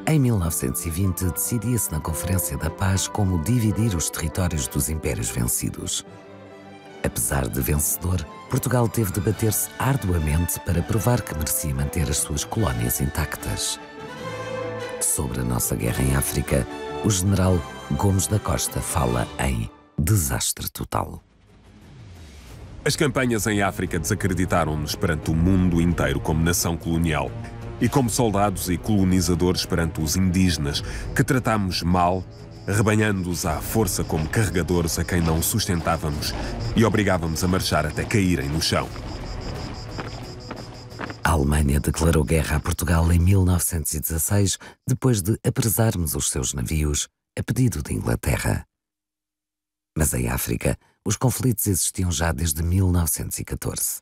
Em 1920, decidia-se na Conferência da Paz como dividir os territórios dos impérios vencidos. Apesar de vencedor, Portugal teve de bater-se arduamente para provar que merecia manter as suas colónias intactas. Sobre a nossa guerra em África, o general Gomes da Costa fala em desastre total. As campanhas em África desacreditaram-nos perante o mundo inteiro como nação colonial e como soldados e colonizadores perante os indígenas, que tratámos mal, arrebanhando-os à força como carregadores a quem não sustentávamos e obrigávamos a marchar até caírem no chão. A Alemanha declarou guerra a Portugal em 1916, depois de apresarmos os seus navios a pedido de Inglaterra. Mas em África, os conflitos existiam já desde 1914.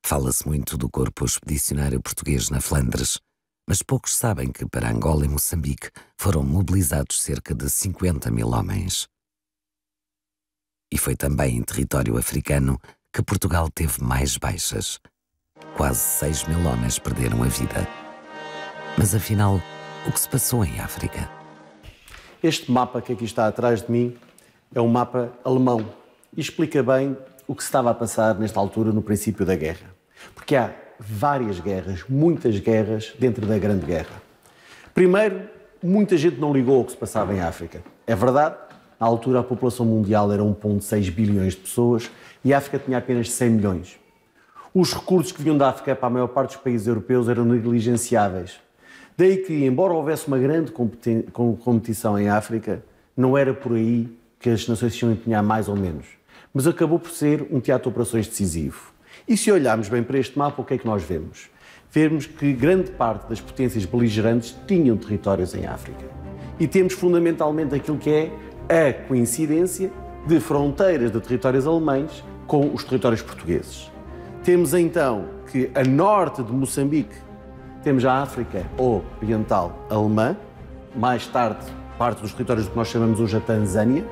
Fala-se muito do corpo expedicionário português na Flandres, mas poucos sabem que para Angola e Moçambique foram mobilizados cerca de 50 mil homens. E foi também em território africano que Portugal teve mais baixas. Quase 6 mil homens perderam a vida. Mas afinal, o que se passou em África? Este mapa que aqui está atrás de mim é um mapa alemão e explica bem o que se estava a passar nesta altura no princípio da guerra. Porque há várias guerras, muitas guerras dentro da Grande Guerra. Primeiro, muita gente não ligou ao que se passava em África. É verdade, na altura a população mundial era 1,6 bilhões de pessoas e a África tinha apenas 100 milhões. Os recursos que vinham da África para a maior parte dos países europeus eram negligenciáveis. Daí que, embora houvesse uma grande competição em África, não era por aí que as nações se iam empenhar mais ou menos. Mas acabou por ser um teatro de operações decisivo. E se olharmos bem para este mapa, o que é que nós vemos? Vemos que grande parte das potências beligerantes tinham territórios em África. E temos fundamentalmente aquilo que é a coincidência de fronteiras de territórios alemães com os territórios portugueses. Temos então que a norte de Moçambique temos a África Oriental Alemã, mais tarde parte dos territórios do que nós chamamos hoje a Tanzânia,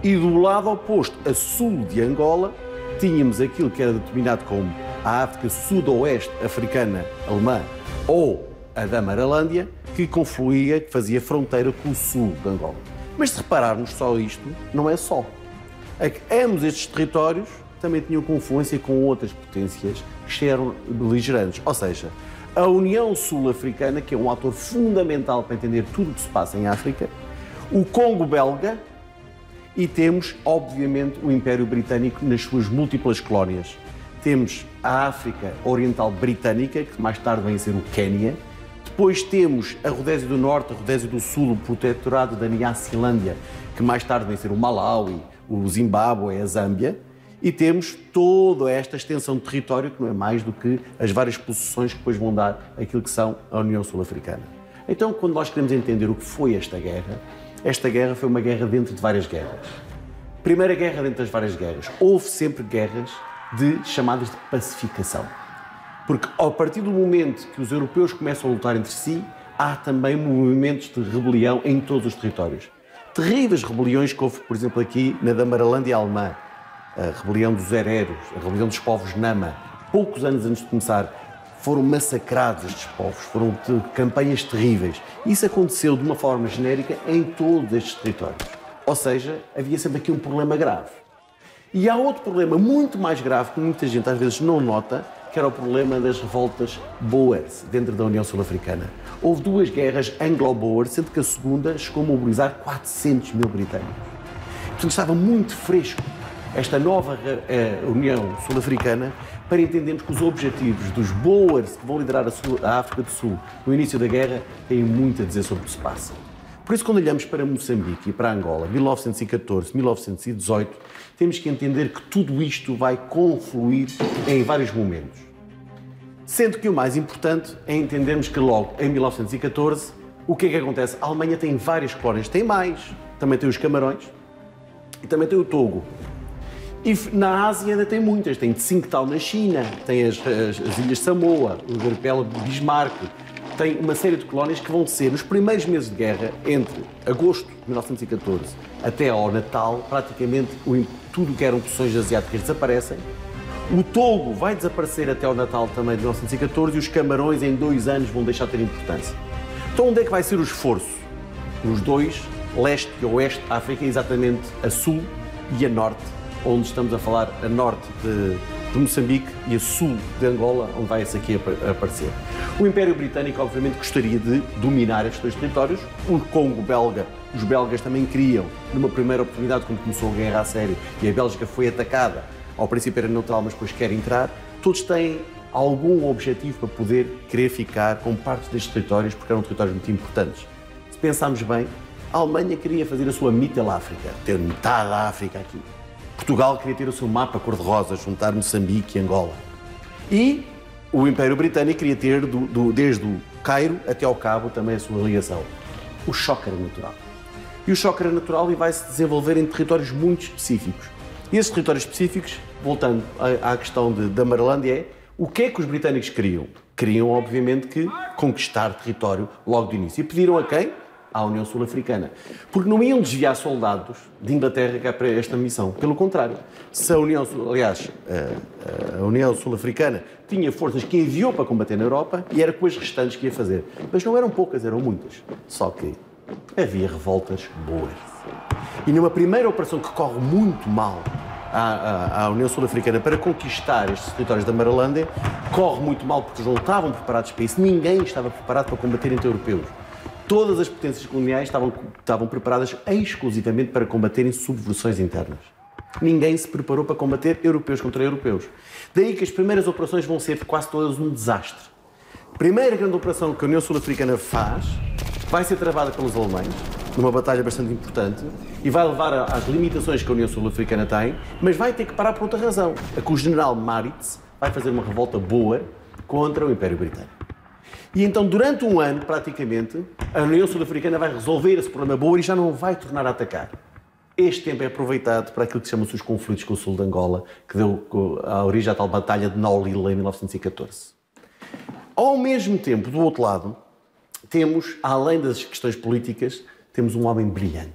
e do lado oposto, a sul de Angola, tínhamos aquilo que era denominado como a África Sudoeste Africana Alemã ou a da Maralândia, que confluía, que fazia fronteira com o sul de Angola. Mas se repararmos só isto, não é só. É que ambos estes territórios também tinham confluência com outras potências que eram beligerantes. Ou seja, a União Sul-Africana, que é um ator fundamental para entender tudo o que se passa em África, o Congo belga, e temos, obviamente, o Império Britânico nas suas múltiplas colónias. Temos a África Oriental Britânica, que mais tarde vem a ser o Quénia. Depois temos a Rodésia do Norte, a Rodésia do Sul, o Protetorado da Nyasilândia, que mais tarde vem a ser o Malawi, o Zimbábue, a Zâmbia. E temos toda esta extensão de território, que não é mais do que as várias possessões que depois vão dar aquilo que são a União Sul-Africana. Então, quando nós queremos entender o que foi esta guerra foi uma guerra dentro de várias guerras. Primeira guerra dentro das várias guerras. Houve sempre guerras chamadas de pacificação. Porque, a partir do momento que os europeus começam a lutar entre si, há também movimentos de rebelião em todos os territórios. Terríveis rebeliões que houve, por exemplo, aqui na Damaralândia alemã, a rebelião dos hereros, a rebelião dos povos Nama. Poucos anos antes de começar, foram massacrados estes povos, foram campanhas terríveis. Isso aconteceu de uma forma genérica em todos estes territórios. Ou seja, havia sempre aqui um problema grave. E há outro problema muito mais grave que muita gente às vezes não nota, que era o problema das revoltas Boers dentro da União Sul-Africana. Houve duas guerras anglo-boer, sendo que a segunda chegou a mobilizar 400 mil britânicos. Portanto, estava muito fresco esta nova União Sul-Africana para entendermos que os objetivos dos Boers que vão liderar a África do Sul no início da guerra têm muito a dizer sobre o que se passa. Por isso, quando olhamos para Moçambique e para Angola, 1914, 1918, temos que entender que tudo isto vai confluir em vários momentos. Sendo que o mais importante é entendermos que logo em 1914, o que é que acontece? A Alemanha tem várias colónias, tem mais, também tem os Camarões e também tem o Togo. E na Ásia ainda tem muitas, tem Tsingtao na China, tem as Ilhas Samoa, o arquipélago de Bismarck, tem uma série de colónias que vão ser, nos primeiros meses de guerra, entre agosto de 1914 até ao Natal, praticamente tudo que eram possessões asiáticas desaparecem. O Togo vai desaparecer até ao Natal também de 1914 e os Camarões em 2 anos vão deixar de ter importância. Então onde é que vai ser o esforço? Nos dois, leste e oeste da África, exatamente a sul e a norte, onde estamos a falar a norte de Moçambique e a sul de Angola, onde vai esse aqui aparecer. O Império Britânico, obviamente, gostaria de dominar estes dois territórios. O Congo belga, os belgas também queriam, numa primeira oportunidade, quando começou a guerra a sério, e a Bélgica foi atacada, ao princípio era neutral, mas depois quer entrar, todos têm algum objetivo para poder querer ficar com parte destes territórios, porque eram territórios muito importantes. Se pensarmos bem, a Alemanha queria fazer a sua Mitteláfrica, ter metade da África aqui. Portugal queria ter o seu mapa cor-de-rosa, juntar Moçambique e Angola. E o Império Britânico queria ter, desde o Cairo até ao Cabo, também a sua ligação. O choque era natural. E o choque era natural e vai se desenvolver em territórios muito específicos. E esses territórios específicos, voltando à questão da Marlândia, é o que é que os britânicos queriam? Queriam, obviamente, que conquistar território logo de início. E pediram a quem? À União Sul-Africana. Porque não iam desviar soldados de Inglaterra cá para esta missão. Pelo contrário, se a União Sul-Africana tinha forças que enviou para combater na Europa e era com as restantes que ia fazer. Mas não eram poucas, eram muitas. Só que havia revoltas boas. E numa primeira operação que corre muito mal à União Sul-Africana para conquistar estes territórios da Marlândia, corre muito mal porque não estavam preparados para isso. Ninguém estava preparado para combater entre europeus. Todas as potências coloniais estavam preparadas exclusivamente para combaterem subversões internas. Ninguém se preparou para combater europeus contra europeus. Daí que as primeiras operações vão ser quase todas um desastre. A primeira grande operação que a União Sul-Africana faz vai ser travada pelos alemães, numa batalha bastante importante, e vai levar às limitações que a União Sul-Africana tem, mas vai ter que parar por outra razão. É que o general Maritz vai fazer uma revolta boa contra o Império Britânico. E então, durante um ano, praticamente, a União Sul-Africana vai resolver esse problema Boer e já não vai tornar a atacar. Este tempo é aproveitado para aquilo que chamam-se os conflitos com o sul de Angola, que deu a origem à tal batalha de Naulila em 1914. Ao mesmo tempo, do outro lado, temos, além das questões políticas, temos um homem brilhante.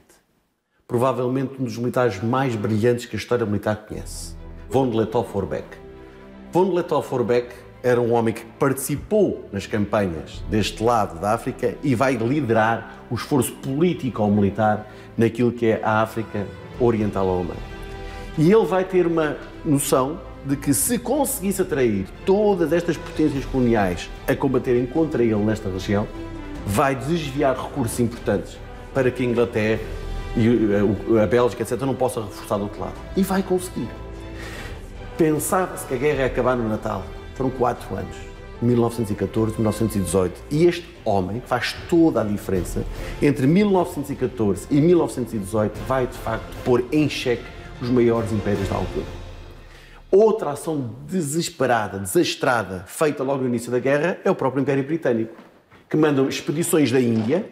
Provavelmente um dos militares mais brilhantes que a história militar conhece. Von Lettow-Vorbeck. Von Lettow-Vorbeck era um homem que participou nas campanhas deste lado da África e vai liderar o esforço político ou militar naquilo que é a África Oriental Alemã. E ele vai ter uma noção de que se conseguisse atrair todas estas potências coloniais a combaterem contra ele nesta região, vai desviar recursos importantes para que a Inglaterra e a Bélgica, etc., não possam reforçar do outro lado. E vai conseguir. Pensava-se que a guerra ia acabar no Natal. Foram 4 anos, 1914, 1918. E este homem faz toda a diferença entre 1914 e 1918, vai de facto pôr em xeque os maiores impérios da altura. Outra ação desesperada, desastrada, feita logo no início da guerra, é o próprio Império Britânico, que mandam expedições da Índia,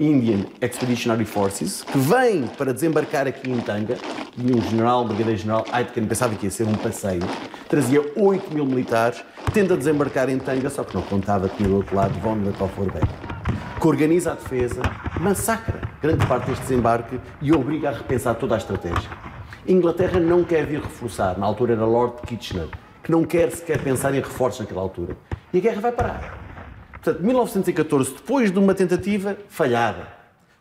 Indian Expeditionary Forces, que vêm para desembarcar aqui em Tanga. E um general, um brigadeiro-general, Aitken, pensava que ia ser um passeio, trazia 8 mil militares, tenta desembarcar em Tanga, só que não contava que do outro lado Von Lettow-Vorbeck, que organiza a defesa, massacra grande parte deste desembarque e obriga a repensar toda a estratégia. A Inglaterra não quer vir reforçar, na altura era Lord Kitchener, que não quer sequer pensar em reforços naquela altura. E a guerra vai parar. Portanto, 1914, depois de uma tentativa falhada,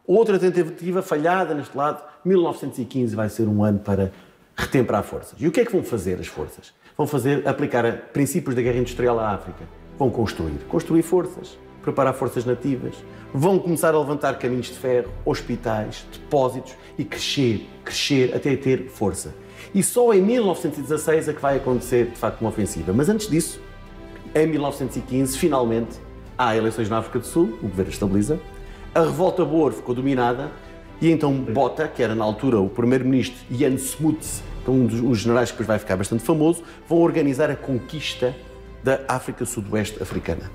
outra tentativa falhada neste lado, 1915 vai ser um ano para retemperar forças. E o que é que vão fazer as forças? Vão aplicar princípios da guerra industrial à África. Vão construir forças, preparar forças nativas, vão começar a levantar caminhos de ferro, hospitais, depósitos e crescer até ter força. E só em 1916 é que vai acontecer, de facto, uma ofensiva. Mas antes disso, em 1915, finalmente, há eleições na África do Sul, o governo estabiliza, a revolta Boer ficou dominada e então Botha, que era na altura o primeiro-ministro, e Jan Smuts, um dos generais que depois vai ficar bastante famoso, vão organizar a conquista da África Sudoeste Africana.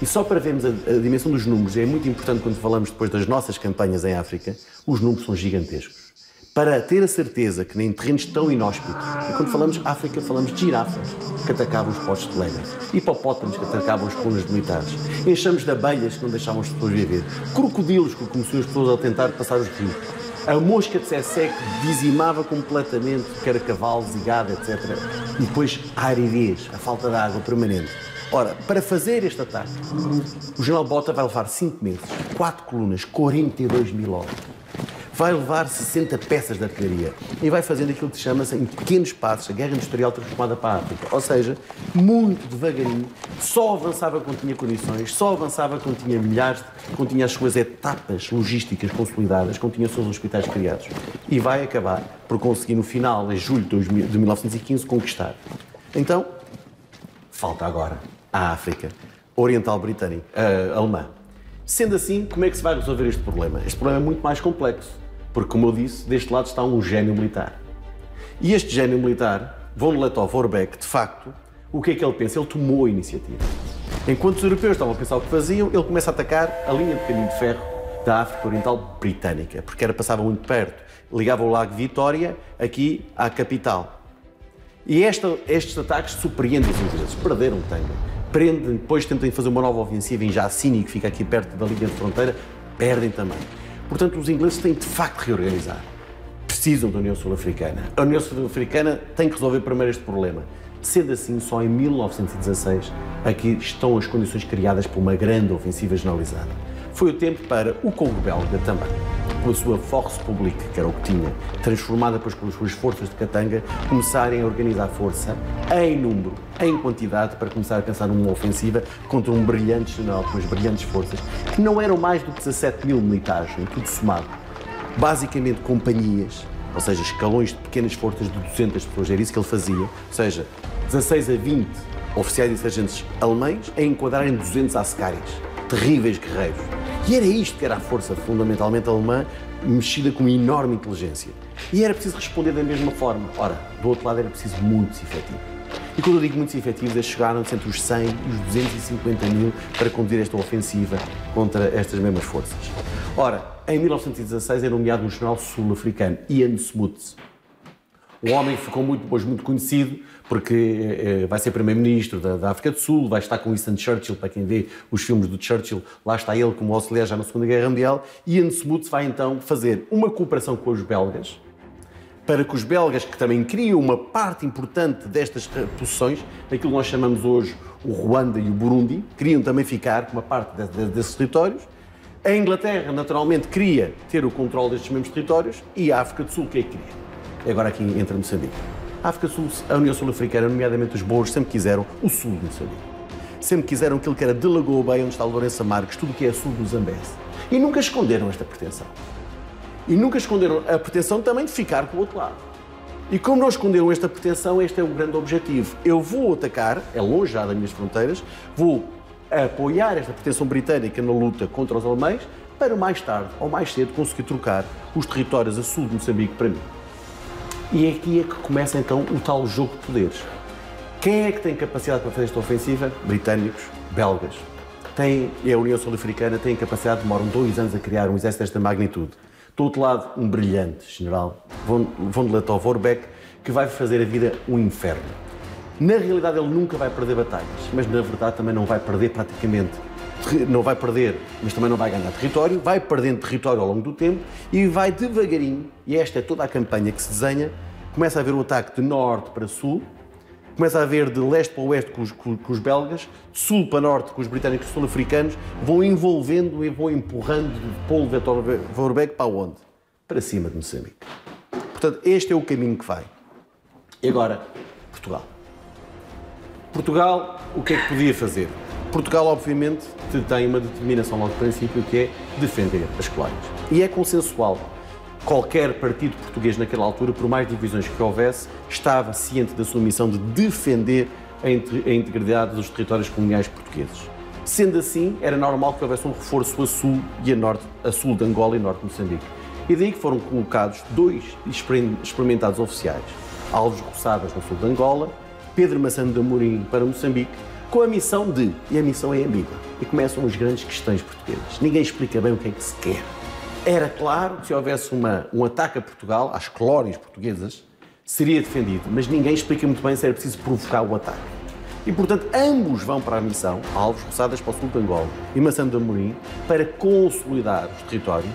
E só para vermos a dimensão dos números, é muito importante quando falamos depois das nossas campanhas em África, os números são gigantescos. Para ter a certeza que em terrenos tão inóspitos, e quando falamos África, falamos de girafas que atacavam os postos de lenha, hipopótamos que atacavam as colunas militares, enxames de abelhas que não deixavam as pessoas viver, crocodilos que começaram as pessoas a tentar passar os rios, a mosca de Tsetse que dizimava completamente, que era cavalos e gado, etc. E depois a aridez, a falta de água permanente. Ora, para fazer este ataque, o general Botha vai levar 5 meses, 4 colunas, 42.000 homens. Vai levar 60 peças de artilharia e vai fazendo aquilo que se chama, em pequenos passos, a guerra industrial transformada para a África. Ou seja, muito devagarinho, só avançava quando tinha condições, só avançava quando tinha quando tinha as suas etapas logísticas consolidadas, quando tinha os seus hospitais criados. E vai acabar por conseguir, no final, em julho de 1915, conquistar. Então, falta agora a África Oriental Britânica, alemã. Sendo assim, como é que se vai resolver este problema? Este problema é muito mais complexo, porque, como eu disse, deste lado está um gênio militar. E este gênio militar, von Lettow-Vorbeck, de facto, o que é que ele pensa? Ele tomou a iniciativa. Enquanto os europeus estavam a pensar o que faziam, ele começa a atacar a linha de caminho de ferro da África Oriental Britânica, porque passava muito perto. Ligava o Lago Vitória aqui à capital. E estes ataques surpreendem os ingleses. Perderam o Tanga. Prendem, depois tentam fazer uma nova ofensiva em Jassini, que fica aqui perto da linha de fronteira, perdem também. Portanto, os ingleses têm de facto de reorganizar. Precisam da União Sul-Africana. A União Sul-Africana tem que resolver primeiro este problema. Sendo assim, só em 1916 aqui estão as condições criadas para uma grande ofensiva generalizada. Foi o tempo para o Congo belga também, com a sua Force Publique, que era o que tinha, transformada depois pelas suas forças de Katanga, começarem a organizar força em número, em quantidade, para começar a pensar numa ofensiva contra um brilhante general, com as brilhantes forças, que não eram mais do que 17.000 militares, em tudo somado. Basicamente companhias, ou seja, escalões de pequenas forças de 200 pessoas, era isso que ele fazia, ou seja, 16 a 20 oficiais e sargentos alemães a enquadrarem 200 ascaris, terríveis guerreiros. E era isto que era a força fundamentalmente alemã, mexida com enorme inteligência. E era preciso responder da mesma forma. Ora, do outro lado era preciso muitos efetivos. E quando eu digo muitos efetivos, eles chegaram-se entre os 100 e os 250 mil para conduzir esta ofensiva contra estas mesmas forças. Ora, em 1916 é nomeado um general sul-africano, Ian Smuts. Um homem que ficou depois muito conhecido porque vai ser primeiro-ministro da África do Sul, vai estar com Winston Churchill, para quem vê os filmes do Churchill, lá está ele como auxiliar já na Segunda Guerra Mundial. Ian Smuts vai então fazer uma cooperação com os belgas, para que os belgas, que também criam uma parte importante destas posições, aquilo que nós chamamos hoje o Ruanda e o Burundi, queriam também ficar com uma parte desses territórios. A Inglaterra, naturalmente, queria ter o controle destes mesmos territórios e a África do Sul, o que é que queria? E agora aqui entra Moçambique. A África do Sul, a União Sul-Africana, nomeadamente os boers, sempre quiseram o sul de Moçambique. Sempre quiseram aquilo que era de Lagoa Bay, onde está o Lourenço Marques, tudo o que é sul do Zambeze. E nunca esconderam esta pretensão. E nunca esconderam a pretensão também de ficar com o outro lado. E como não esconderam esta pretensão, este é o grande objetivo. Eu vou atacar, é longe já das minhas fronteiras, vou apoiar esta pretensão britânica na luta contra os alemães, para mais tarde ou mais cedo conseguir trocar os territórios a sul de Moçambique para mim. E aqui é que começa então o tal jogo de poderes. Quem é que tem capacidade para fazer esta ofensiva? Britânicos, belgas. E a União Sul-Africana tem capacidade, demoram 2 anos a criar um exército desta magnitude. Do outro lado, um brilhante general, von Lettow-Vorbeck, que vai fazer a vida um inferno. Na realidade, ele nunca vai perder batalhas, mas na verdade também não vai perder praticamente. Não vai perder, mas também não vai ganhar território, vai perdendo território ao longo do tempo e vai devagarinho, e esta é toda a campanha que se desenha, começa a haver um ataque de norte para sul, começa a haver de leste para oeste com os belgas, de sul para norte com os britânicos e sul-africanos, vão envolvendo e vão empurrando Paul Lettow-Vorbeck para onde? Para cima de Moçambique. Portanto, este é o caminho que vai. E agora, Portugal. Portugal, o que é que podia fazer? Portugal, obviamente, tem uma determinação logo de princípio, que é defender as colónias. E é consensual. Qualquer partido português naquela altura, por mais divisões que houvesse, estava ciente da sua missão de defender a integridade dos territórios coloniais portugueses. Sendo assim, era normal que houvesse um reforço a sul e a norte, a sul de Angola e norte de Moçambique. E daí que foram colocados 2 experimentados oficiais, Alves Roçadas no sul de Angola, Pedro Massano de Amorim para Moçambique, com a missão de, e a missão é ambígua, e começam as grandes questões portuguesas. Ninguém explica bem o que é que se quer. Era claro que se houvesse um ataque a Portugal, às colónias portuguesas, seria defendido, mas ninguém explica muito bem se era preciso provocar o ataque. E, portanto, ambos vão para a missão, Alves Roçadas para o sul de Angola e Massano de Amorim, para consolidar os territórios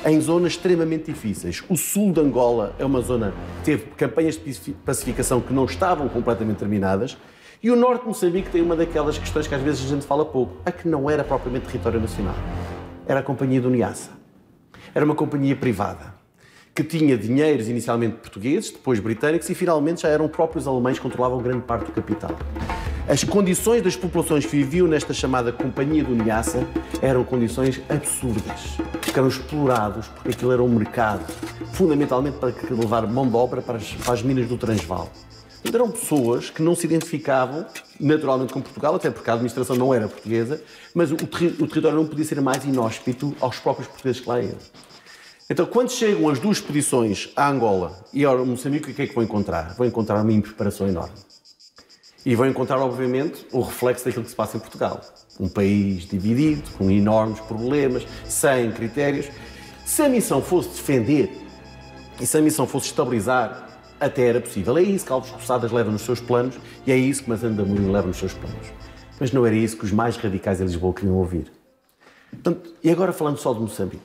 em zonas extremamente difíceis. O sul de Angola é uma zona que teve campanhas de pacificação que não estavam completamente terminadas, E o norte de Moçambique tem uma daquelas questões que às vezes a gente fala pouco, a que não era propriamente território nacional. Era a Companhia do Niassa. Era uma companhia privada, que tinha dinheiros inicialmente portugueses, depois britânicos e finalmente já eram próprios alemães que controlavam grande parte do capital. As condições das populações que viviam nesta chamada Companhia do Niassa eram condições absurdas, que eram explorados porque aquilo era um mercado, fundamentalmente para levar mão de obra para as minas do Transvaal. Então, eram pessoas que não se identificavam naturalmente com Portugal, até porque a administração não era portuguesa, mas o território não podia ser mais inóspito aos próprios portugueses que lá iam. Então, quando chegam as duas expedições à Angola e ao Moçambique, o que é que vão encontrar? Vão encontrar uma impreparação enorme. E vão encontrar, obviamente, o reflexo daquilo que se passa em Portugal. Um país dividido, com enormes problemas, sem critérios. Se a missão fosse defender e se a missão fosse estabilizar, até era possível. É isso que Alves Poçadas leva nos seus planos e é isso que Mazan de Amorim leva nos seus planos. Mas não era isso que os mais radicais em Lisboa queriam ouvir. Portanto, e agora falando só de Moçambique.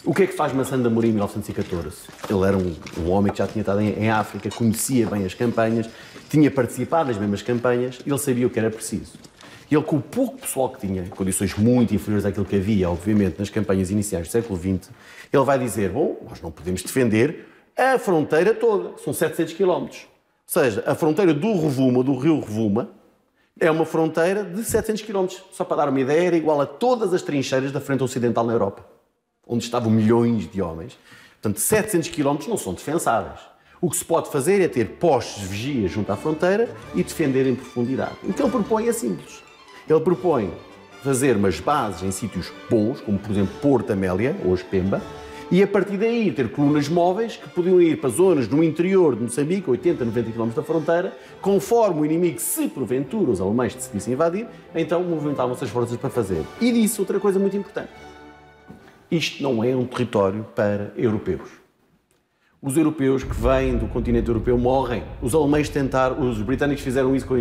O que é que faz Mazan de Amorim em 1914? Ele era um homem que já tinha estado em África, conhecia bem as campanhas, tinha participado nas mesmas campanhas e ele sabia o que era preciso. Ele, com o pouco pessoal que tinha, condições muito inferiores àquilo que havia, obviamente, nas campanhas iniciais do século XX, ele vai dizer, bom, nós não podemos defender a fronteira toda, são 700 km. Ou seja, a fronteira do Rovuma, do rio Rovuma, é uma fronteira de 700 km. Só para dar uma ideia, era igual a todas as trincheiras da frente ocidental na Europa, onde estavam milhões de homens. Portanto, 700 km não são defensáveis. O que se pode fazer é ter postos de vigia junto à fronteira e defender em profundidade. O que ele propõe é simples. Ele propõe fazer umas bases em sítios bons, como por exemplo Porto Amélia, hoje Pemba, e a partir daí ter colunas móveis que podiam ir para zonas no interior de Moçambique, 80, 90 km da fronteira, conforme o inimigo, se porventura os alemães decidissem invadir, então movimentavam-se as forças para fazer. E disse outra coisa muito importante. Isto não é um território para europeus. Os europeus que vêm do continente europeu morrem. Os alemães tentaram, os britânicos fizeram isso com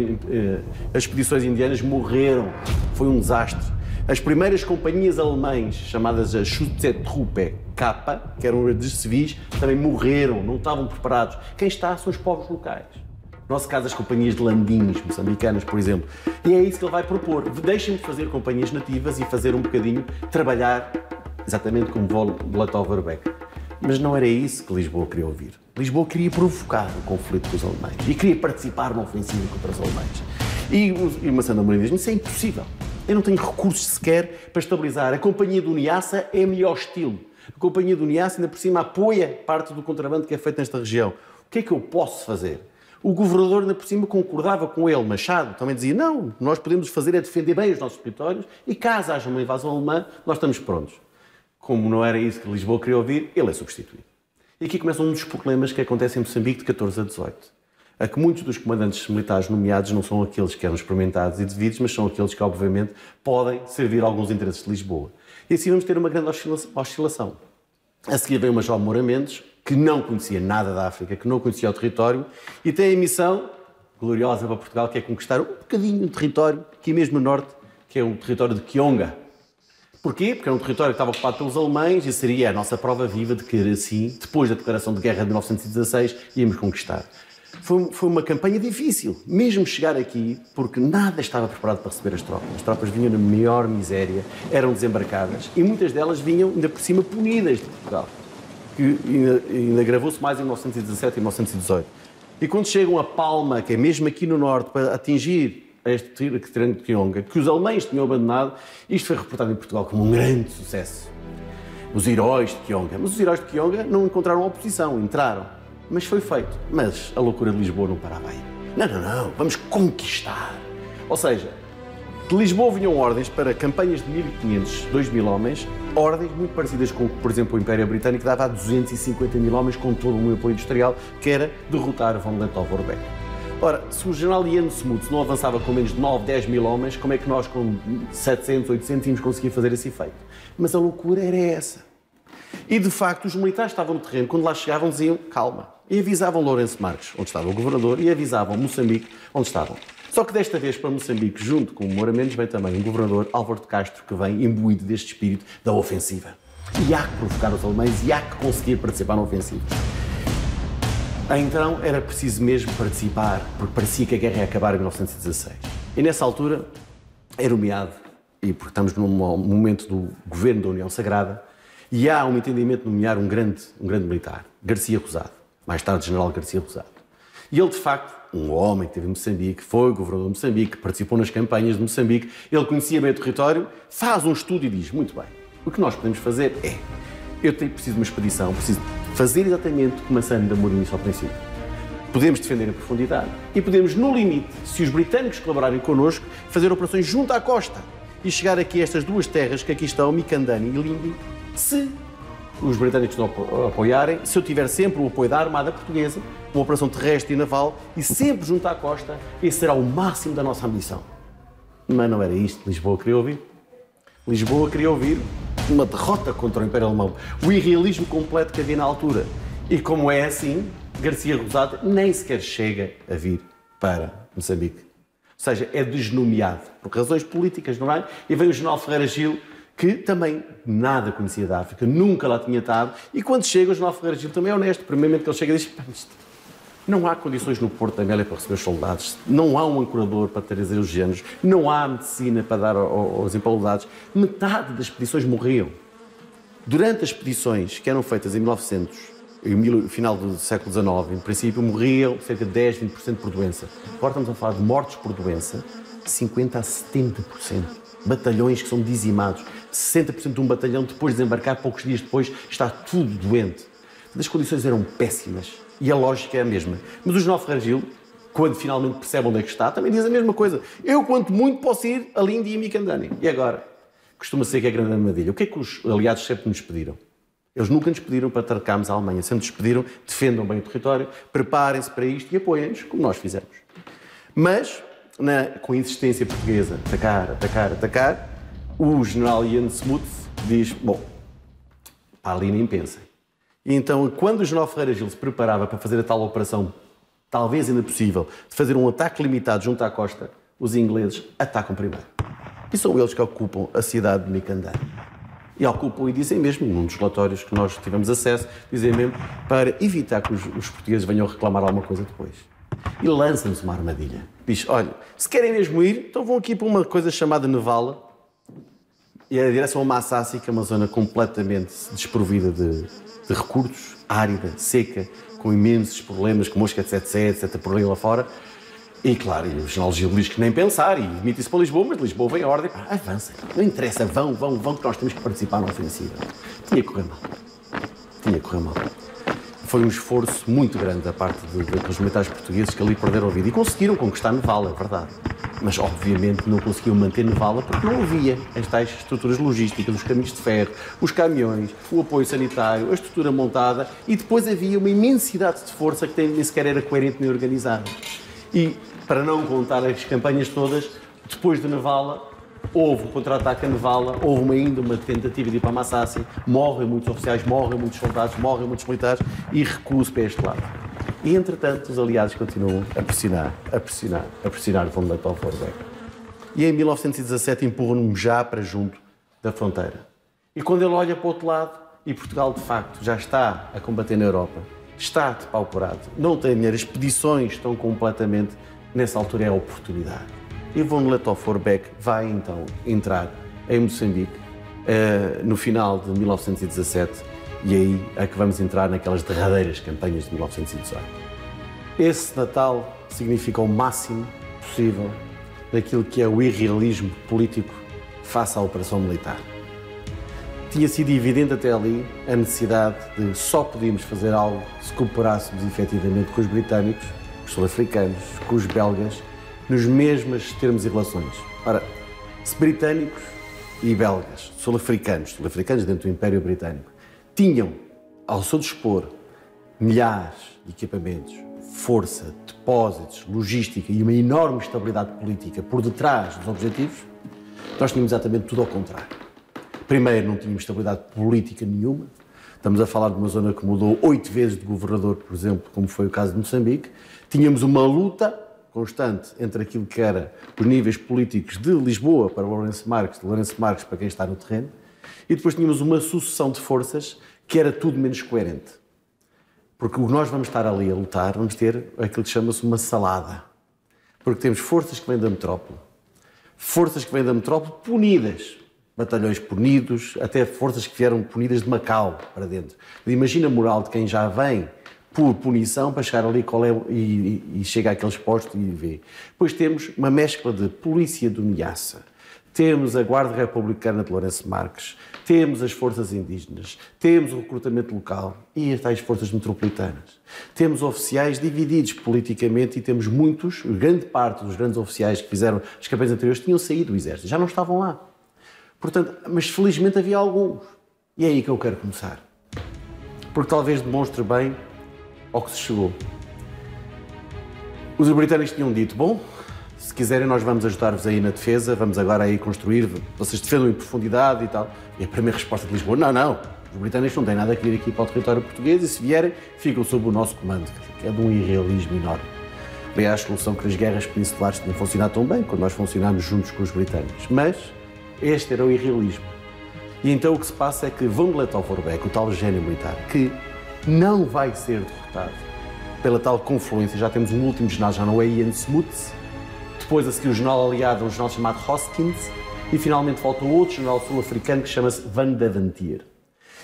as expedições indianas, morreram. Foi um desastre. As primeiras companhias alemãs, chamadas a Schutztruppe K, que eram de civis, também morreram, não estavam preparados. Quem está são os povos locais. No nosso caso, as companhias de landinhos moçambicanas, por exemplo. E é isso que ele vai propor. Deixem-me fazer companhias nativas e fazer um bocadinho, trabalhar exatamente como Vlatov-Verbeck. Mas não era isso que Lisboa queria ouvir. Lisboa queria provocar o conflito com os alemães e queria participar numa ofensiva contra os alemães. E o Mazan de Amorim diz, isso é impossível. Eu não tenho recursos sequer para estabilizar. A Companhia do Niassa é melhor estilo. A Companhia do Niassa, ainda por cima, apoia parte do contrabando que é feito nesta região. O que é que eu posso fazer? O governador, ainda por cima, concordava com ele. Machado também dizia, não, nós podemos fazer é defender bem os nossos territórios e caso haja uma invasão alemã, nós estamos prontos. Como não era isso que Lisboa queria ouvir, ele é substituído. E aqui começa um dos problemas que acontece em Moçambique de 14 a 18. A que muitos dos comandantes militares nomeados não são aqueles que eram experimentados e devidos, mas são aqueles que, obviamente, podem servir a alguns interesses de Lisboa. E assim vamos ter uma grande oscilação. A seguir vem o Major Moura Mendes, que não conhecia nada da África, que não conhecia o território, e tem a missão gloriosa para Portugal, que é conquistar um bocadinho de território, aqui mesmo no norte, que é o território de Kionga. Porquê? Porque era um território que estava ocupado pelos alemães e seria a nossa prova viva de que, assim, depois da declaração de guerra de 1916, íamos conquistar. Foi uma campanha difícil, mesmo chegar aqui, porque nada estava preparado para receber as tropas. As tropas vinham na maior miséria, eram desembarcadas e muitas delas vinham, ainda por cima, punidas de Portugal, que ainda agravou-se mais em 1917 e 1918. E quando chegam a Palma, que é mesmo aqui no norte, para atingir este terreno de Kionga, que os alemães tinham abandonado, isto foi reportado em Portugal como um grande sucesso. Os heróis de Kionga. Mas os heróis de Kionga não encontraram oposição, entraram. Mas foi feito. Mas a loucura de Lisboa não parava aí. Não, vamos conquistar. Ou seja, de Lisboa vinham ordens para campanhas de 1.500, 2.000 homens, ordens muito parecidas com o que, por exemplo, o Império Britânico dava a 250.000 homens com todo o apoio industrial, que era derrotar von Lettow-Vorbeck. Ora, se o general Ian Smuts não avançava com menos de 9, 10 mil homens, como é que nós com 700, 800 íamos conseguir fazer esse efeito? Mas a loucura era essa. E, de facto, os militares estavam no terreno. Quando lá chegavam, diziam, calma. E avisavam Lourenço Marques, onde estava o governador, e avisavam Moçambique, onde estavam. Só que desta vez, para Moçambique, junto com o Moura Mendes, vem também um governador, Álvaro de Castro, que vem imbuído deste espírito da ofensiva. E há que provocar os alemães e há que conseguir participar na ofensiva. Então era preciso mesmo participar, porque parecia que a guerra ia acabar em 1916. E nessa altura é nomeado, e porque estamos num momento do governo da União Sagrada, e há um entendimento de nomear um grande militar, Garcia Rosado, mais tarde General Garcia Rosado. E ele, de facto, um homem que esteve em Moçambique, foi governador de Moçambique, participou nas campanhas de Moçambique, ele conhecia bem o território, faz um estudo e diz, muito bem, o que nós podemos fazer é, preciso de uma expedição, preciso fazer exatamente como a Sandra de Amorim disse ao princípio. Podemos defender em profundidade e podemos, no limite, se os britânicos colaborarem connosco, fazer operações junto à costa e chegar aqui a estas duas terras que aqui estão, Mikandani e Lindi, se os britânicos não apoiarem, se eu tiver sempre o apoio da Armada Portuguesa, uma operação terrestre e naval, e sempre junto à costa, esse será o máximo da nossa ambição. Mas não era isto que Lisboa queria ouvir. Lisboa queria ouvir uma derrota contra o Império Alemão, o irrealismo completo que havia na altura. E como é assim, Garcia Rosado nem sequer chega a vir para Moçambique. Ou seja, é desnomeado por razões políticas, não é? E vem o general Ferreira Gil, que também nada conhecia da África, nunca lá tinha estado, e quando chega o general Ferreira Gil também é honesto. Primeiramente que ele chega e diz, não há condições no Porto da Amélia para receber os soldados, não há um ancorador para trazer os géneros, não há medicina para dar aos empaludados. Metade das expedições morriam. Durante as expedições que eram feitas em 1900, no final do século XIX, em princípio, morriam cerca de 10, 20% por doença. Agora estamos a falar de mortes por doença, 50% a 70%. Batalhões que são dizimados. 60% de um batalhão, depois de desembarcar, poucos dias depois, está tudo doente. As condições eram péssimas e a lógica é a mesma. Mas o general Ferreira Gil, quando finalmente percebe onde é que está, também diz a mesma coisa. Eu, quanto muito, posso ir a Lindi e a Mikandani. E agora? Costuma ser que é a grande armadilha. O que é que os aliados sempre nos pediram? Eles nunca nos pediram para atacarmos a Alemanha. Sempre nos pediram, defendam bem o território, preparem-se para isto e apoiem-nos, como nós fizemos. Mas, com a insistência portuguesa, atacar, o general Ian Smoot diz, bom, ali nem pensem. E então, quando o general Ferreira Gil se preparava para fazer a tal operação, talvez ainda possível, de fazer um ataque limitado junto à costa, os ingleses atacam primeiro. E são eles que ocupam a cidade de Mikandani. E ocupam, e dizem mesmo, num dos relatórios que nós tivemos acesso, dizem mesmo, para evitar que os portugueses venham reclamar alguma coisa depois. E lança-nos uma armadilha. Diz, olha, se querem mesmo ir, então vão aqui para uma coisa chamada Nevala, e é a direção a Massassi, que é uma zona completamente desprovida de recursos, árida, seca, com imensos problemas, com mosca, etc, por aí lá fora. E claro, o general Gil diz que nem pensar, e emite-se para Lisboa, mas Lisboa vem a ordem, avancem, não interessa, vão, que nós temos que participar na ofensiva. Tinha que correr mal. Foi um esforço muito grande da parte dos militares portugueses que ali perderam a vida. E conseguiram conquistar Nevala, é verdade. Mas, obviamente, não conseguiam manter Nevala porque não havia as tais estruturas logísticas, os caminhos de ferro, os caminhões, o apoio sanitário, a estrutura montada, e depois havia uma imensidade de força que nem sequer era coerente nem organizada. E, para não contar as campanhas todas, depois de Nevala, houve um contra-ataque a Nevala, houve ainda uma tentativa de ir para Massassi, morrem muitos oficiais, morrem muitos soldados, morrem muitos militares e recuo-se para este lado. E, entretanto, os aliados continuam a pressionar von Lettow-Vorbeck. E em 1917 empurram-no já para junto da fronteira. E quando ele olha para o outro lado, e Portugal, de facto, já está a combater na Europa, está depauperado, não tem dinheiro, as expedições estão completamente, nessa altura é a oportunidade. E von Lettow-Vorbeck vai então entrar em Moçambique no final de 1917 e aí é que vamos entrar naquelas derradeiras campanhas de 1918. Esse Natal significa o máximo possível daquilo que é o irrealismo político face à operação militar. Tinha sido evidente até ali a necessidade de só podíamos fazer algo se cooperássemos efetivamente com os britânicos, com os sul-africanos, com os belgas, nos mesmos termos e relações. Ora, se britânicos e belgas, sul-africanos dentro do Império Britânico, tinham ao seu dispor milhares de equipamentos, força, depósitos, logística e uma enorme estabilidade política por detrás dos objetivos, nós tínhamos exatamente tudo ao contrário. Primeiro, não tínhamos estabilidade política nenhuma. Estamos a falar de uma zona que mudou 8 vezes de governador, por exemplo, como foi o caso de Moçambique. Tínhamos uma luta constante entre aquilo que era os níveis políticos de Lisboa para Lourenço Marques, de Lourenço Marques para quem está no terreno, e depois tínhamos uma sucessão de forças que era tudo menos coerente. Porque o que nós vamos estar ali a lutar, vamos ter aquilo que chama-se uma salada. Porque temos forças que vêm da metrópole. Forças que vêm da metrópole punidas. Batalhões punidos, até forças que vieram punidas de Macau para dentro. Imagina a moral de quem já vem por punição para chegar ali e chega àqueles postos e vê. Depois temos uma mescla de polícia do Niassa, temos a Guarda Republicana de Lourenço Marques, temos as forças indígenas, temos o recrutamento local e as tais forças metropolitanas. Temos oficiais divididos politicamente e temos muitos, grande parte dos grandes oficiais que fizeram as campanhas anteriores tinham saído do exército, já não estavam lá. Portanto, mas felizmente havia alguns. E é aí que eu quero começar. Porque talvez demonstre bem ao que se chegou. Os britânicos tinham dito, bom, se quiserem nós vamos ajudar-vos aí na defesa, vamos agora aí construir, vocês defendam em profundidade e tal. E a primeira resposta de Lisboa, não, os britânicos não têm nada a vir aqui para o território português e se vierem, ficam sob o nosso comando, que é de um irrealismo enorme. Aliás, a solução que as guerras peninsulares tinham funcionado tão bem quando nós funcionámos juntos com os britânicos. Mas este era o irrealismo. E então o que se passa é que von Lettow-Vorbeck, o tal gênio militar, que não vai ser derrotado pela tal confluência, já temos um último general, já não é Ian Smuts, depois a seguir o general aliado, um general chamado Hoskins, e finalmente falta outro general sul-africano que chama-se Van Deventer.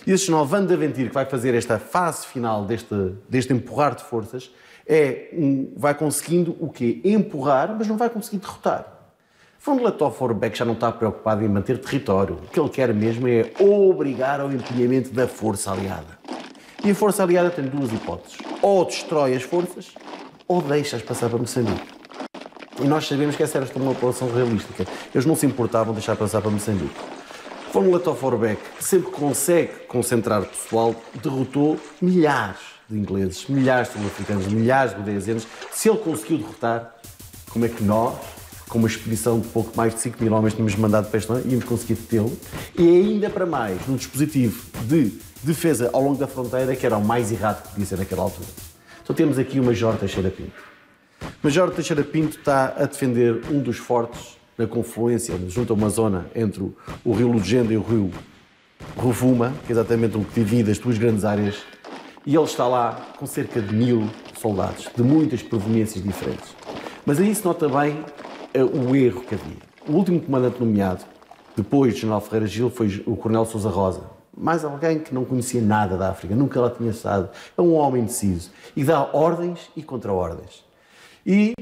E esse general Van Deventer, que vai fazer esta fase final deste empurrar de forças, vai conseguindo o quê? Empurrar, mas não vai conseguir derrotar. Von Lettow-Vorbeck já não está preocupado em manter território. O que ele quer mesmo é obrigar ao empenhamento da força aliada. E a força aliada tem duas hipóteses. Ou destrói as forças, ou deixa-as passar para Moçambique. E nós sabemos que essa era uma população realística. Eles não se importavam de deixar passar para Moçambique. Von Lettow-Vorbeck, que sempre consegue concentrar pessoal, derrotou milhares de ingleses, milhares de sul-africanos, milhares de rhodesianos. Se ele conseguiu derrotar, como é que nós, com uma expedição de pouco mais de 5 mil homens, tínhamos mandado para este ano, íamos conseguir detê-lo, e ainda para mais, num dispositivo de defesa ao longo da fronteira, que era o mais errado que podia ser naquela altura. Então temos aqui o Major Teixeira Pinto. O Major Teixeira Pinto está a defender um dos fortes na confluência, junto a uma zona entre o rio Lugenda e o rio Rovuma, que é exatamente o que divide as duas grandes áreas, e ele está lá com cerca de 1000 soldados, de muitas proveniências diferentes. Mas aí se nota bem o erro que havia. O último comandante nomeado, depois de General Ferreira Gil, foi o Coronel Sousa Rosa. Mais alguém que não conhecia nada da África, nunca lá tinha estado. É um homem indeciso e dá ordens e contra-ordens. E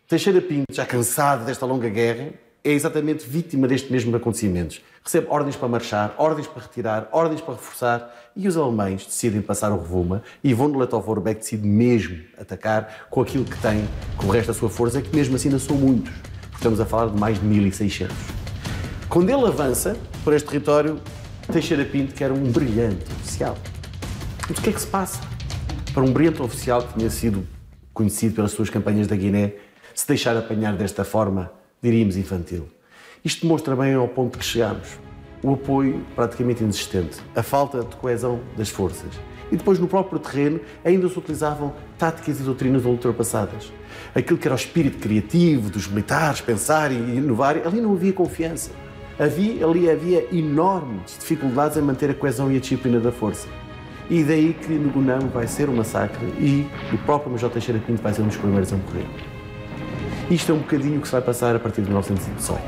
Teixeira Pinto, já cansado desta longa guerra, é exatamente vítima destes mesmos acontecimentos. Recebe ordens para marchar, ordens para retirar, ordens para reforçar, e os alemães decidem passar o Rovuma e von Lettow-Vorbeck decide mesmo atacar com aquilo que tem, com o resto da sua força, que mesmo assim ainda são muitos. Estamos a falar de mais de 1600. Quando ele avança por este território, Teixeira Pinto, que era um brilhante oficial. Mas o que é que se passa? Para um brilhante oficial que tinha sido conhecido pelas suas campanhas da Guiné, se deixar apanhar desta forma, diríamos infantil. Isto demonstra bem ao ponto que chegamos. O apoio praticamente inexistente, a falta de coesão das forças. E depois, no próprio terreno, ainda se utilizavam táticas e doutrinas ultrapassadas. Aquilo que era o espírito criativo dos militares, pensar e inovar, ali não havia confiança. Ali havia enormes dificuldades em manter a coesão e a disciplina da força. E daí que no Gunam vai ser um massacre e o próprio Major Teixeira Pinto vai ser um dos primeiros a morrer. Isto é um bocadinho o que se vai passar a partir de 1918.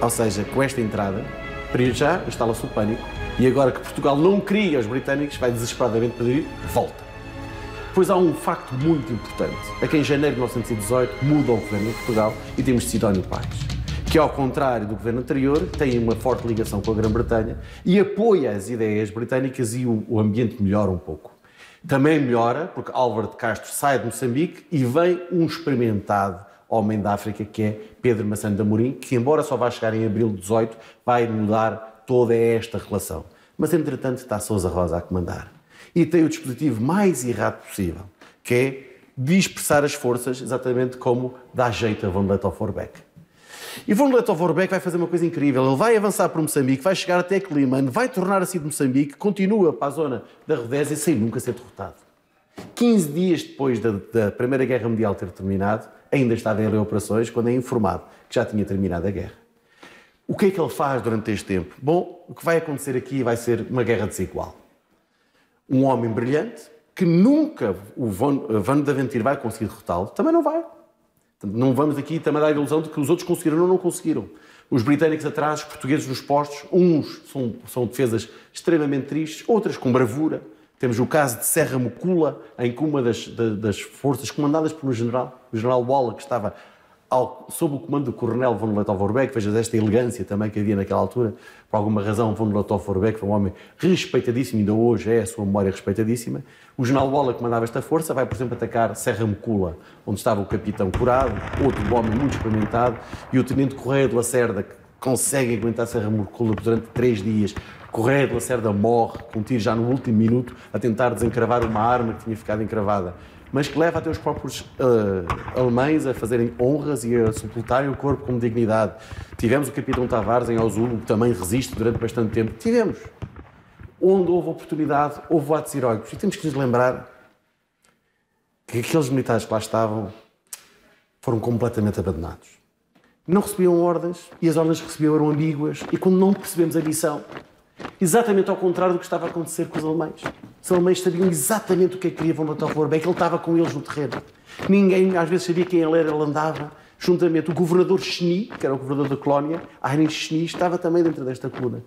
Ou seja, com esta entrada, para já instala-se o pânico e agora que Portugal não queria os britânicos, vai desesperadamente pedir volta. Pois há um facto muito importante. É que em janeiro de 1918 muda o governo de Portugal e temos Sidónio Paz, que ao contrário do governo anterior, tem uma forte ligação com a Grã-Bretanha e apoia as ideias britânicas e o ambiente melhora um pouco. Também melhora porque Álvaro de Castro sai de Moçambique e vem um experimentado homem da África que é Pedro Maçã de Amorim, que embora só vá chegar em abril de 18, vai mudar toda esta relação. Mas entretanto está Sousa Rosa a comandar. E tem o dispositivo mais errado possível, que é dispersar as forças exatamente como dá jeito a von Lettow-Vorbeck. E von Lettow-Vorbeck vai fazer uma coisa incrível. Ele vai avançar para Moçambique, vai chegar até Quelimane, vai tornar-se de Moçambique, continua para a zona da Rodésia sem nunca ser derrotado. 15 dias depois da Primeira Guerra Mundial ter terminado, ainda estava em operações, quando é informado que já tinha terminado a guerra. O que é que ele faz durante este tempo? Bom, o que vai acontecer aqui vai ser uma guerra desigual. Um homem brilhante, que nunca o Van Deventer vai conseguir derrotá-lo, também não vai. Não vamos aqui também dar a ilusão de que os outros conseguiram ou não conseguiram. Os britânicos atrás, os portugueses nos postos, uns são defesas extremamente tristes, outras com bravura. Temos o caso de Serra Mocula, em que uma das forças comandadas pelo general, o general Waller, que estava sob o comando do coronel von Lettow-Vorbeck, vejas esta elegância também que havia naquela altura, por alguma razão von Lettow-Vorbeck foi um homem respeitadíssimo, ainda hoje é a sua memória respeitadíssima. O general Waller, que comandava esta força, vai, por exemplo, atacar Serra Mocula, onde estava o capitão Curado, outro homem muito experimentado, e o tenente Correia de Lacerda, que consegue aguentar Serra Mocula durante 3 dias. Correia de Lacerda morre com um tiro já no último minuto a tentar desencravar uma arma que tinha ficado encravada, mas que leva até os próprios alemães a fazerem honras e a sepultarem o corpo com dignidade. Tivemos o capitão Tavares em Ozulo, que também resiste durante bastante tempo. Tivemos. Onde houve oportunidade, houve atos heróicos. E temos que nos lembrar que aqueles militares que lá estavam foram completamente abandonados. Não recebiam ordens, e as ordens que recebiam eram ambíguas, e quando não percebemos a missão, exatamente ao contrário do que estava a acontecer com os alemães. Os alemães sabiam exatamente o que é que queria von Lettow-Vorbeck, ele estava com eles no terreno. Ninguém, às vezes, sabia quem ele era, ele andava. Juntamente, o governador Cheny, que era o governador da colónia, Heinrich Cheny, estava também dentro desta coluna.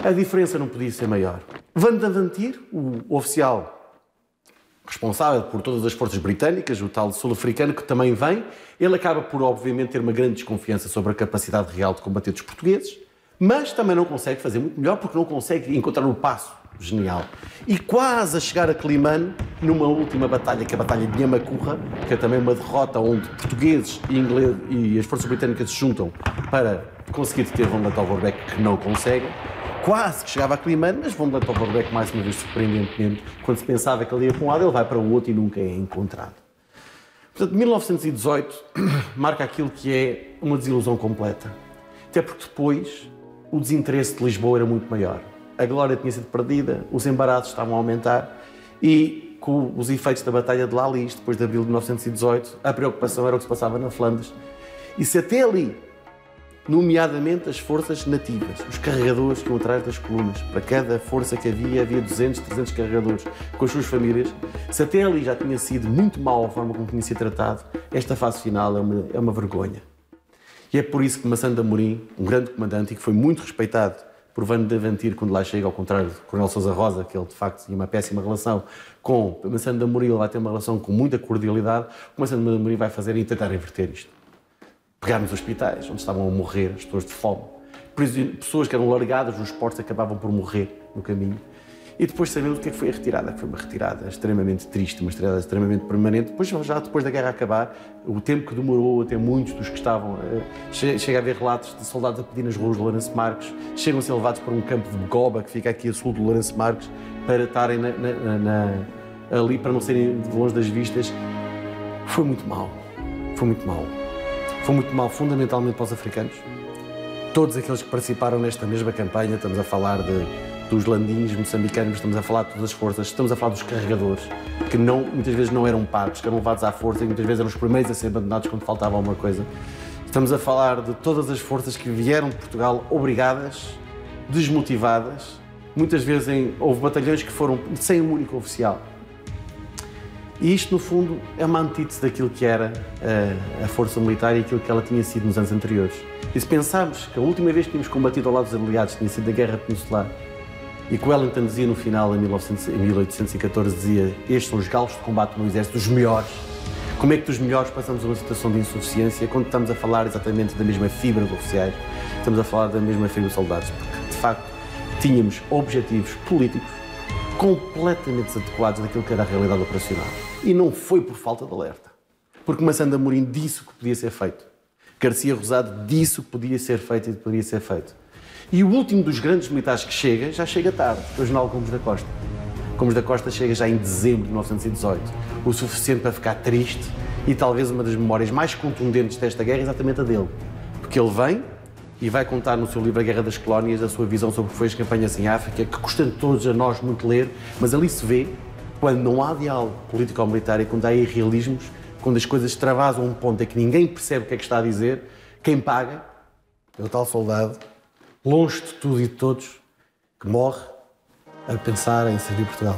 A diferença não podia ser maior. Van Deventer, o oficial responsável por todas as forças britânicas, o tal sul-africano que também vem, ele acaba por, obviamente, ter uma grande desconfiança sobre a capacidade real de combater dos portugueses, mas também não consegue fazer muito melhor porque não consegue encontrar o passo genial. E quase a chegar a Climane, numa última batalha, que é a Batalha de Nhamacurra, que é também uma derrota onde portugueses e ingleses e as forças britânicas se juntam para conseguir deter von Lettow-Vorbeck, que não conseguem. Quase que chegava a Climane, mas von Lettow-Vorbeck, mais uma vez surpreendentemente, quando se pensava que ele ia para um lado, ele vai para o outro e nunca é encontrado. Portanto, 1918 marca aquilo que é uma desilusão completa. Até porque depois o desinteresse de Lisboa era muito maior. A glória tinha sido perdida, os embaraços estavam a aumentar e, com os efeitos da Batalha de Lalis, depois de abril de 1918, a preocupação era o que se passava na Flandres. E se até ali, nomeadamente as forças nativas, os carregadores que iam atrás das colunas, para cada força que havia 200, 300 carregadores com as suas famílias, se até ali já tinha sido muito mal a forma como tinha sido tratado, esta fase final é uma vergonha. E é por isso que Massana de Amorim, um grande comandante e que foi muito respeitado por Van Deventer quando lá chega, ao contrário do Coronel Sousa Rosa, que ele de facto tinha uma péssima relação com Massana de Amorim, ele vai ter uma relação com muita cordialidade, o que Massana de Amorim vai fazer é tentar inverter isto. Pegar nos hospitais, onde estavam a morrer as pessoas de fome, pessoas que eram largadas nos portos acabavam por morrer no caminho. E depois sabemos o que é que foi a retirada, que foi uma retirada extremamente triste, uma retirada extremamente permanente. Depois, já depois da guerra acabar, o tempo que demorou até muitos dos que estavam... chega a haver relatos de soldados a pedir nas ruas de Lourenço Marques, chegam a ser levados para um campo de Goba, que fica aqui a sul de Lourenço Marques, para estarem ali, para não serem de longe das vistas. Foi muito mau. Foi muito mau. Foi muito mau, fundamentalmente para os africanos. Todos aqueles que participaram nesta mesma campanha, estamos a falar dos landins moçambicanos, estamos a falar de todas as forças, estamos a falar dos carregadores, que muitas vezes não eram pagos, que eram levados à força e muitas vezes eram os primeiros a ser abandonados quando faltava alguma coisa. Estamos a falar de todas as forças que vieram de Portugal obrigadas, desmotivadas, muitas vezes houve batalhões que foram sem um único oficial. E isto, no fundo, é uma antítese daquilo que era a força militar e aquilo que ela tinha sido nos anos anteriores. E se pensarmos que a última vez que tínhamos combatido ao lado dos aliados tinha sido a Guerra Peninsular, e que Wellington dizia no final, em 1814, dizia: estes são os galos de combate no exército, os melhores. Como é que dos melhores passamos a uma situação de insuficiência quando estamos a falar exatamente da mesma fibra de oficiais, estamos a falar da mesma fibra de soldados? Porque, de facto, tínhamos objetivos políticos completamente desadequados daquilo que era a realidade operacional. E não foi por falta de alerta. Porque Massana de Amorim disse o que podia ser feito. Garcia Rosado disse o que podia ser feito e poderia ser feito. E o último dos grandes militares que chega, já chega tarde, é o general Gomes da Costa. Gomes da Costa chega já em dezembro de 1918, o suficiente para ficar triste, e talvez uma das memórias mais contundentes desta guerra é exatamente a dele. Porque ele vem e vai contar no seu livro A Guerra das Colónias a sua visão sobre o que foi as campanhas em África, que custa todos a nós muito ler, mas ali se vê quando não há diálogo político-militar e quando há irrealismos, quando as coisas extravasam um ponto em que ninguém percebe o que é que está a dizer, quem paga é o tal soldado, longe de tudo e de todos, que morre a pensar em servir Portugal.